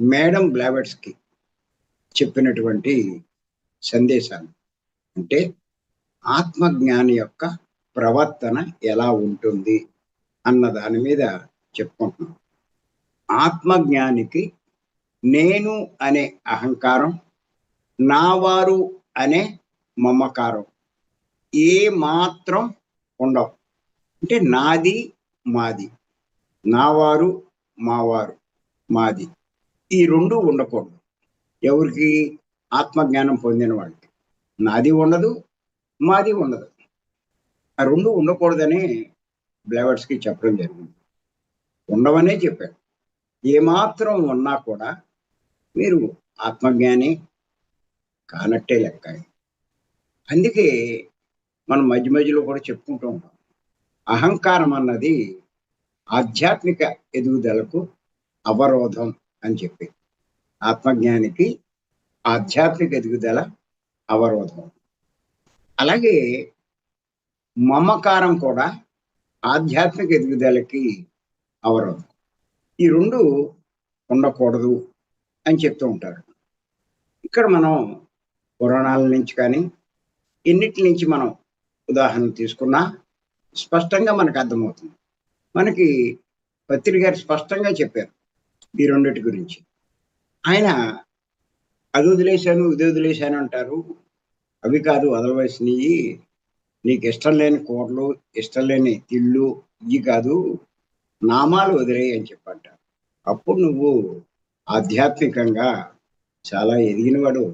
Madam Blavatsky చెప్పినటువంటి సందేశాలు అంటే ఆత్మజ్ఞాని యొక్క ప్రవర్తన ఎలా ఉంటుంది అన్న దాని మీద చెప్పుకుంటున్నాం. ఆత్మజ్ఞానికి నేను అనే అహంకారం, నావారు అనే మమకారం ఏ మాత్రం ఉండవు. అంటే నాది మాది, నావారు మావారు మాది, ఈ రెండు ఉండకూడదు. ఎవరికి? ఆత్మజ్ఞానం పొందిన వాళ్ళకి నాది ఉండదు, మాది ఉండదు. ఆ రెండు ఉండకూడదని బ్లావెట్స్కి చెప్పడం జరిగింది. ఉండవనే చెప్పారు. ఏమాత్రం ఉన్నా కూడా మీరు ఆత్మజ్ఞాని కానట్టే లెక్క. అందుకే మనం మధ్య మధ్యలో కూడా చెప్పుకుంటూ ఉంటాం, అహంకారం అన్నది ఆధ్యాత్మిక ఎదుగుదలకు అవరోధం అని చెప్పి. ఆత్మజ్ఞానికి ఆధ్యాత్మిక ఎదుగుదల అవరోధం. అలాగే మమకారం కూడా ఆధ్యాత్మిక ఎదుగుదలకి అవరోధం. ఈ రెండు ఉండకూడదు అని చెప్తూ ఉంటారు. ఇక్కడ మనం పురాణాల నుంచి కానీ ఎన్నిటి నుంచి మనం ఉదాహరణ తీసుకున్నా స్పష్టంగా మనకు అర్థమవుతుంది. మనకి పత్రి గారు స్పష్టంగా చెప్పారు ఈ రెండిటి గురించి. ఆయన అది వదిలేశాను ఇది వదిలేశాను అంటారు. అవి కాదు వదలవలసినవి. నీకు ఇష్టం లేని కూరలు, ఇష్టం లేని తిళ్ళు ఇవి కాదు, నామాలు వదిలేయి అని చెప్పంటారు. అప్పుడు నువ్వు ఆధ్యాత్మికంగా చాలా ఎదిగినవాడు.